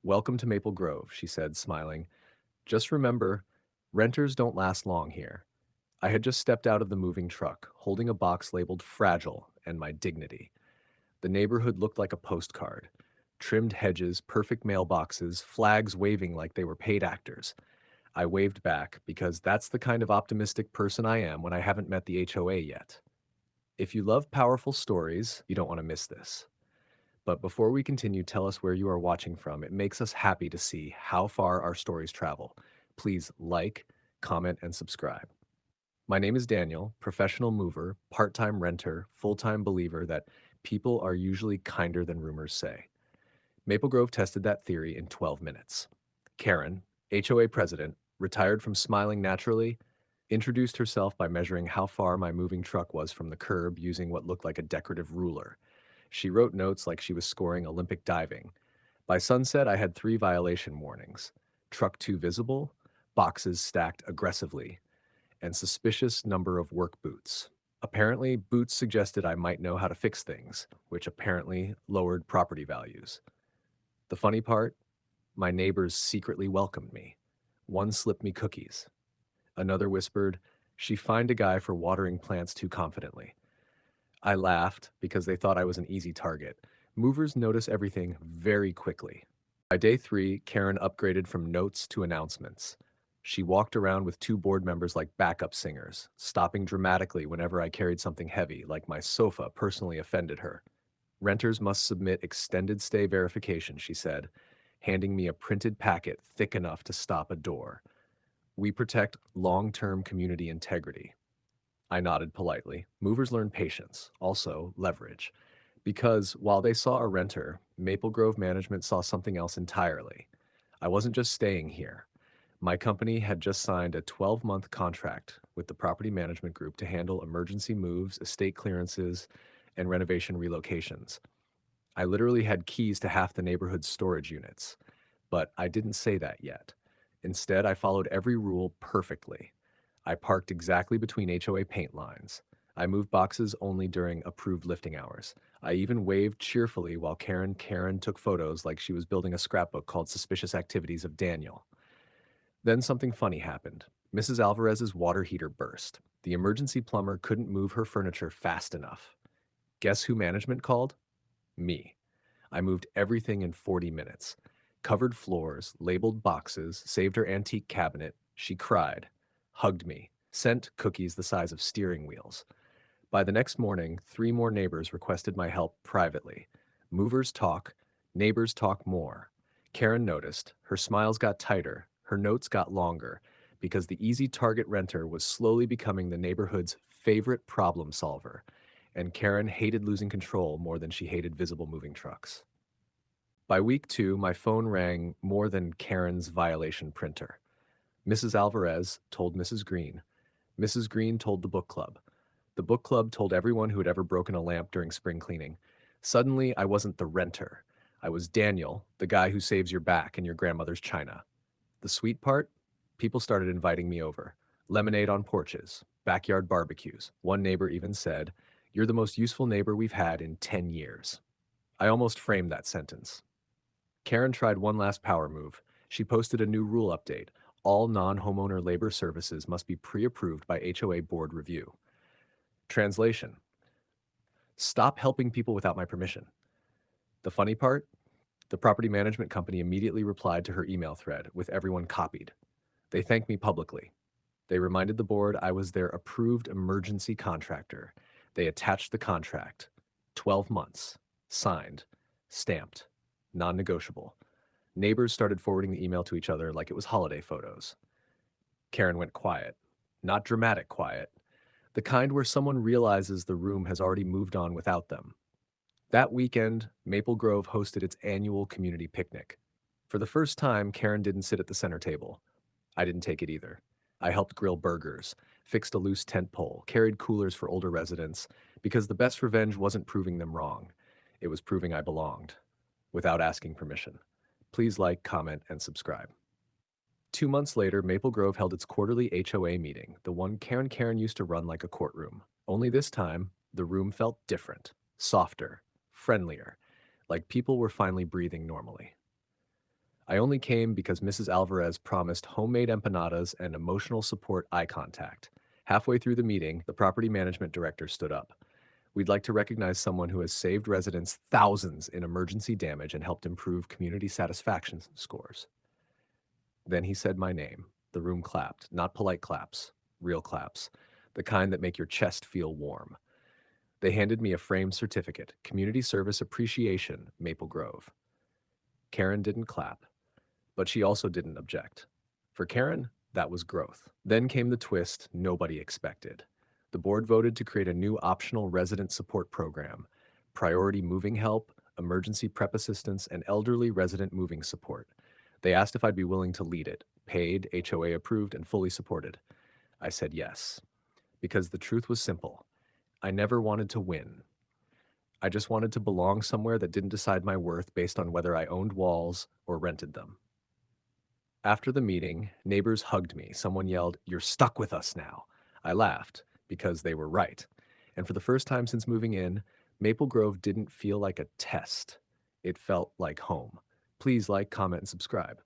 Welcome to Maple Grove, she said, smiling. Just remember, renters don't last long here. I had just stepped out of the moving truck, holding a box labeled fragile and my dignity. The neighborhood looked like a postcard. Trimmed hedges, perfect mailboxes, flags waving like they were paid actors. I waved back because that's the kind of optimistic person I am when I haven't met the HOA yet. If you love powerful stories, you don't want to miss this. But before we continue, tell us where you are watching from. It makes us happy to see how far our stories travel. Please like, comment, and subscribe. My name is Daniel, professional mover, part-time renter, full-time believer that people are usually kinder than rumors say. Maple Grove tested that theory in 12 minutes. Karen, HOA president, retired from smiling naturally, introduced herself by measuring how far my moving truck was from the curb using what looked like a decorative ruler. She wrote notes like she was scoring Olympic diving. By sunset, I had 3 violation warnings: truck too visible, boxes stacked aggressively, and suspicious number of work boots. Apparently, boots suggested I might know how to fix things, which apparently lowered property values. The funny part? My neighbors secretly welcomed me. One slipped me cookies. Another whispered, "She fined a guy for watering plants too confidently." I laughed because they thought I was an easy target. Movers notice everything very quickly. By day 3, Karen upgraded from notes to announcements. She walked around with 2 board members like backup singers, stopping dramatically whenever I carried something heavy, like my sofa personally offended her. Renters must submit extended stay verification, she said, handing me a printed packet thick enough to stop a door. We protect long-term community integrity. I nodded politely. Movers learn patience, also leverage. Because while they saw a renter, Maple Grove management saw something else entirely. I wasn't just staying here. My company had just signed a 12-month contract with the property management group to handle emergency moves, estate clearances, and renovation relocations. I literally had keys to half the neighborhood's storage units, but I didn't say that yet. Instead, I followed every rule perfectly. I parked exactly between HOA paint lines. I moved boxes only during approved lifting hours. I even waved cheerfully while Karen took photos like she was building a scrapbook called Suspicious Activities of Daniel. Then something funny happened. Mrs. Alvarez's water heater burst. The emergency plumber couldn't move her furniture fast enough. Guess who management called? Me. I moved everything in 40 minutes. Covered floors, labeled boxes, saved her antique cabinet. She cried, hugged me, sent cookies the size of steering wheels. By the next morning, 3 more neighbors requested my help privately. Movers talk, neighbors talk more. Karen noticed. Her smiles got tighter, her notes got longer, because the easy target renter was slowly becoming the neighborhood's favorite problem solver, and Karen hated losing control more than she hated visible moving trucks. By week 2, my phone rang more than Karen's violation printer. Mrs. Alvarez told Mrs. Green. Mrs. Green told the book club. The book club told everyone who had ever broken a lamp during spring cleaning. Suddenly, I wasn't the renter. I was Daniel, the guy who saves your back in your grandmother's china. The sweet part? People started inviting me over. Lemonade on porches, backyard barbecues. One neighbor even said, "You're the most useful neighbor we've had in 10 years." I almost framed that sentence. Karen tried one last power move. She posted a new rule update. All non-homeowner labor services must be pre-approved by HOA board review. Translation: stop helping people without my permission. The funny part? The property management company immediately replied to her email thread with everyone copied. They thanked me publicly. They reminded the board I was their approved emergency contractor. They attached the contract. 12 months. Signed. Stamped. Non-negotiable. Neighbors started forwarding the email to each other like it was holiday photos. Karen went quiet. Not dramatic quiet. The kind where someone realizes the room has already moved on without them. That weekend, Maple Grove hosted its annual community picnic. For the first time, Karen didn't sit at the center table. I didn't take it either. I helped grill burgers, fixed a loose tent pole, carried coolers for older residents, because the best revenge wasn't proving them wrong. It was proving I belonged, without asking permission. Please like, comment, and subscribe. 2 months later, Maple Grove held its quarterly HOA meeting, the one Karen used to run like a courtroom. Only this time, the room felt different, softer, friendlier, like people were finally breathing normally. I only came because Mrs. Alvarez promised homemade empanadas and emotional support eye contact. Halfway through the meeting, the property management director stood up. We'd like to recognize someone who has saved residents thousands in emergency damage and helped improve community satisfaction scores. Then he said my name. The room clapped, not polite claps, real claps, the kind that make your chest feel warm. They handed me a framed certificate, Community Service Appreciation, Maple Grove. Karen didn't clap, but she also didn't object. For Karen, that was growth. Then came the twist nobody expected. The board voted to create a new optional resident support program, priority moving help, emergency prep assistance, and elderly resident moving support. They asked if I'd be willing to lead it, paid, HOA approved, and fully supported. I said yes, because the truth was simple. I never wanted to win. I just wanted to belong somewhere that didn't decide my worth based on whether I owned walls or rented them. After the meeting, neighbors hugged me. Someone yelled, "You're stuck with us now." I laughed because they were right. And for the first time since moving in, Maple Grove didn't feel like a test. It felt like home. Please like, comment, and subscribe.